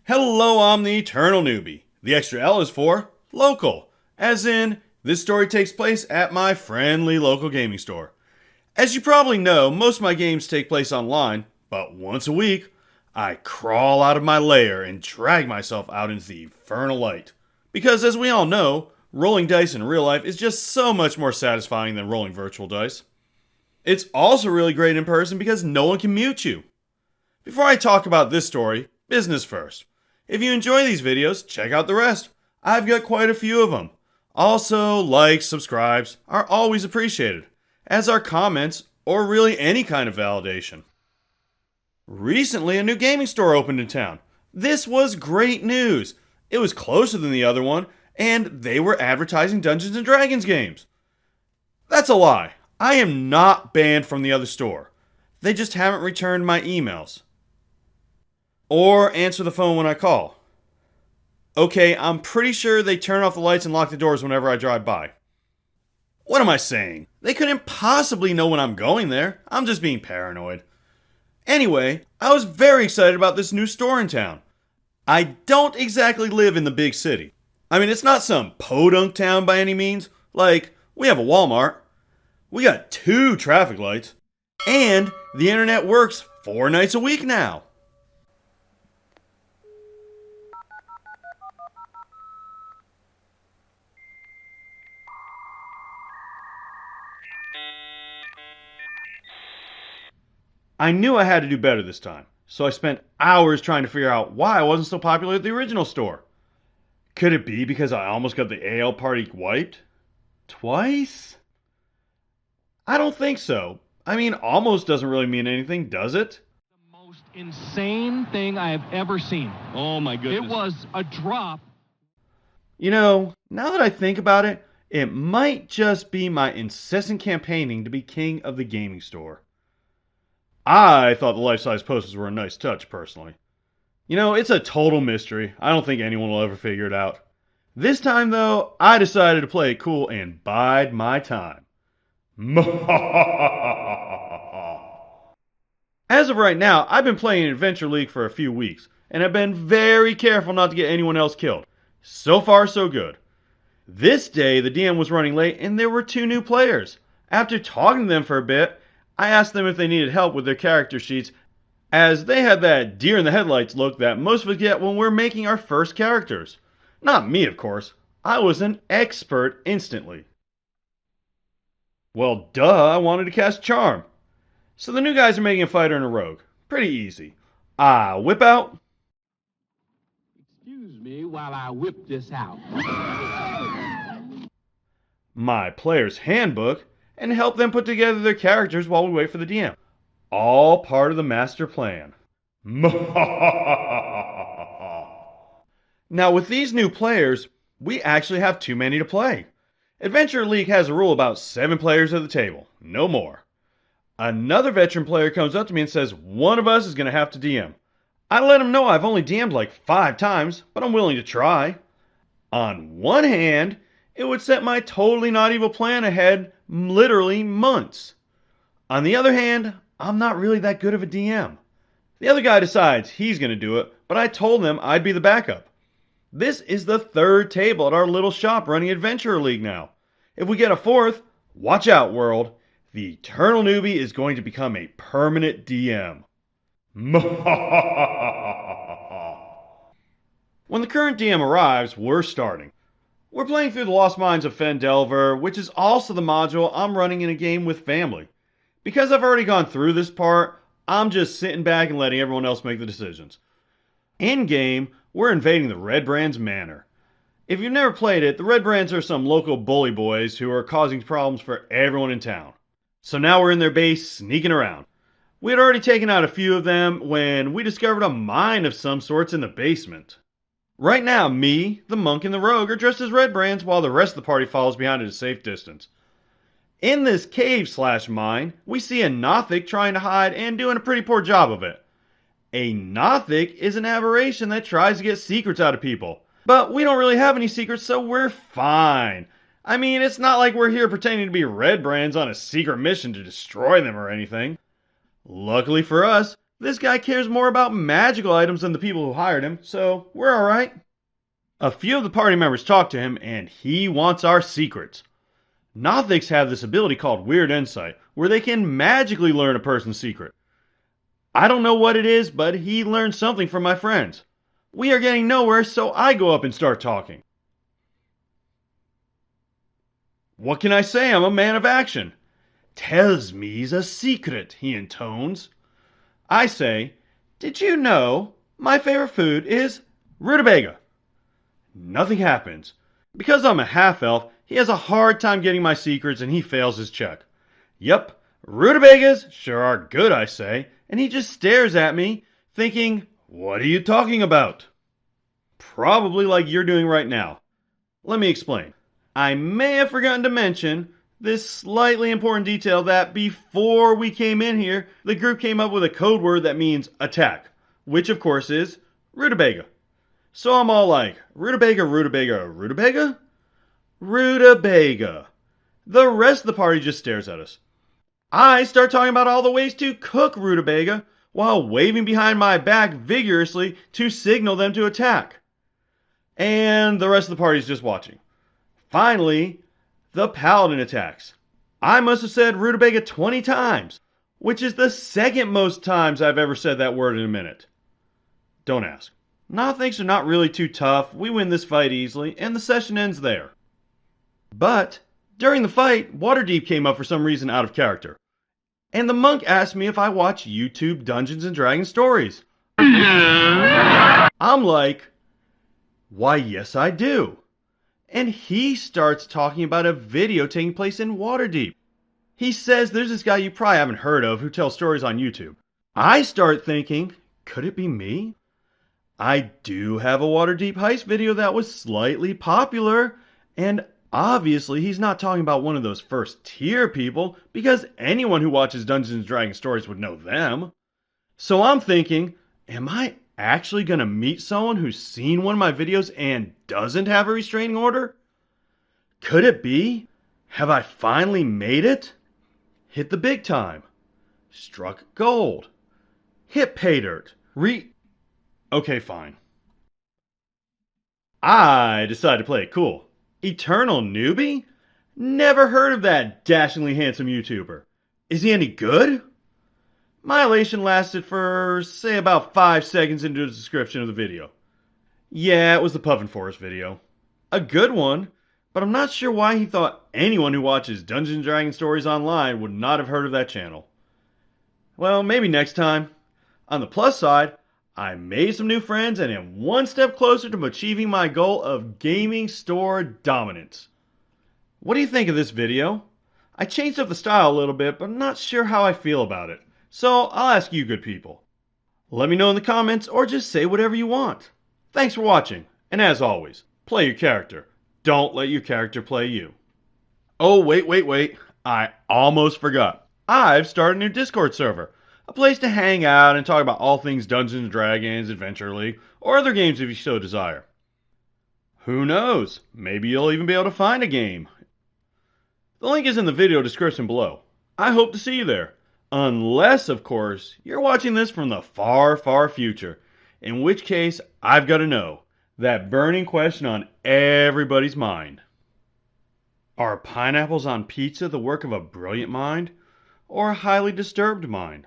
Hello, I'm the Eternal Newbie. The extra L is for local, as in, this story takes place at my friendly local gaming store. As you probably know, most of my games take place online, but once a week, I crawl out of my lair and drag myself out into the infernal light. Because as we all know, rolling dice in real life is just so much more satisfying than rolling virtual dice. It's also really great in person because no one can mute you. Before I talk about this story, business first. If you enjoy these videos, check out the rest. I've got quite a few of them. Also, likes, subscribes are always appreciated, as are comments or really any kind of validation. Recently, a new gaming store opened in town. This was great news. It was closer than the other one, and they were advertising Dungeons & Dragons games. That's a lie. I am not banned from the other store. They just haven't returned my emails. Or answer the phone when I call. Okay, I'm pretty sure they turn off the lights and lock the doors whenever I drive by. What am I saying? They couldn't possibly know when I'm going there. I'm just being paranoid. Anyway, I was very excited about this new store in town. I don't exactly live in the big city. I mean, it's not some podunk town by any means. Like, we have a Walmart. We got 2 traffic lights. And the internet works 4 nights a week now. I knew I had to do better this time, so I spent hours trying to figure out why I wasn't so popular at the original store. Could it be because I almost got the AL party wiped? Twice? I don't think so. I mean, almost doesn't really mean anything, does it? The most insane thing I have ever seen. Oh my goodness. It was a drop. You know, now that I think about it, it might just be my incessant campaigning to be king of the gaming store. I thought the life-size posters were a nice touch, personally. You know, it's a total mystery. I don't think anyone will ever figure it out. This time, though, I decided to play it cool and bide my time. As of right now, I've been playing Adventure League for a few weeks, and have been very careful not to get anyone else killed. So far, so good. This day, the DM was running late, and there were 2 new players. After talking to them for a bit, I asked them if they needed help with their character sheets, as they had that deer in the headlights look that most of us get when we're making our first characters. Not me, of course. I was an expert instantly. Well, duh, I wanted to cast Charm. So the new guys are making a fighter and a rogue. Pretty easy. Whip out. Excuse me while I whip this out. My player's handbook, and help them put together their characters while we wait for the DM. All part of the master plan. Now with these new players, we actually have too many to play. Adventure League has a rule about 7 players at the table, no more. Another veteran player comes up to me and says one of us is going to have to DM. I let him know I've only DM'd like 5 times, but I'm willing to try. On one hand, it would set my totally not evil plan ahead literally months. On the other hand, I'm not really that good of a DM. The other guy decides he's going to do it, but I told him I'd be the backup. This is the 3rd table at our little shop running Adventure League now. If we get a 4th, watch out, world. The Eternal Newbie is going to become a permanent DM. When the current DM arrives, we're starting. We're playing through the Lost Mines of Fendelver, which is also the module I'm running in a game with family. Because I've already gone through this part, I'm just sitting back and letting everyone else make the decisions. In-game, we're invading the Red Brands Manor. If you've never played it, the Red Brands are some local bully boys who are causing problems for everyone in town. So now we're in their base, sneaking around. We had already taken out a few of them when we discovered a mine of some sorts in the basement. Right now, me, the monk, and the rogue are dressed as Red Brands while the rest of the party follows behind at a safe distance. In this cave/mine, we see a Nothic trying to hide and doing a pretty poor job of it. A Nothic is an aberration that tries to get secrets out of people. But we don't really have any secrets, so we're fine. I mean, it's not like we're here pretending to be Red Brands on a secret mission to destroy them or anything. Luckily for us, This guy cares more about magical items than the people who hired him, so we're alright. A few of the party members talk to him, and he wants our secrets. Nothics have this ability called Weird Insight, where they can magically learn a person's secret. I don't know what it is, but he learned something from my friends. We are getting nowhere, so I go up and start talking. What can I say? I'm a man of action. Tells me's a secret, he intones. I say, did you know my favorite food is Rutabaga? Nothing happens. Because I'm a half-elf, he has a hard time getting my secrets and he fails his check. Yep, Rutabagas sure are good, I say, and he just stares at me, thinking, what are you talking about? Probably like you're doing right now. Let me explain. I may have forgotten to mention this slightly important detail that before we came in here, the group came up with a code word that means attack, which of course is Rutabaga. So I'm all like, Rutabaga, Rutabaga, Rutabaga? Rutabaga. The rest of the party just stares at us. I start talking about all the ways to cook Rutabaga while waving behind my back vigorously to signal them to attack. And the rest of the party is just watching. Finally, the paladin attacks. I must have said Rutabaga 20 times, which is the second most times I've ever said that word in a minute. Don't ask. Nothics are not really too tough, we win this fight easily, and the session ends there. But, during the fight, Waterdeep came up for some reason out of character. And the monk asked me if I watch YouTube Dungeons & Dragons stories. I'm like, why yes I do. And he starts talking about a video taking place in Waterdeep. He says there's this guy you probably haven't heard of who tells stories on YouTube. I start thinking, could it be me? I do have a Waterdeep heist video that was slightly popular, and obviously he's not talking about one of those first tier people, because anyone who watches Dungeons & Dragons stories would know them. So I'm thinking, am I actually going to meet someone who's seen one of my videos and doesn't have a restraining order? Could it be? Have I finally made it? Hit the big time. Struck gold. Hit pay dirt. Okay, fine. I decided to play it cool. Eternall Newbie? Never heard of that dashingly handsome YouTuber. Is he any good? My elation lasted for, say, about 5 seconds into the description of the video. Yeah, it was the Puffin Forest video. A good one, but I'm not sure why he thought anyone who watches Dungeons & Dragons stories online would not have heard of that channel. Well, maybe next time. On the plus side, I made some new friends and am one step closer to achieving my goal of gaming store dominance. What do you think of this video? I changed up the style a little bit, but I'm not sure how I feel about it. So I'll ask you good people. Let me know in the comments or just say whatever you want. Thanks for watching, and as always, play your character. Don't let your character play you. Oh, wait. I almost forgot. I've started a new Discord server. A place to hang out and talk about all things Dungeons & Dragons, Adventure League, or other games if you so desire. Who knows? Maybe you'll even be able to find a game. The link is in the video description below. I hope to see you there. Unless, of course, you're watching this from the far, far future. In which case, I've got to know that burning question on everybody's mind. Are pineapples on pizza the work of a brilliant mind or a highly disturbed mind?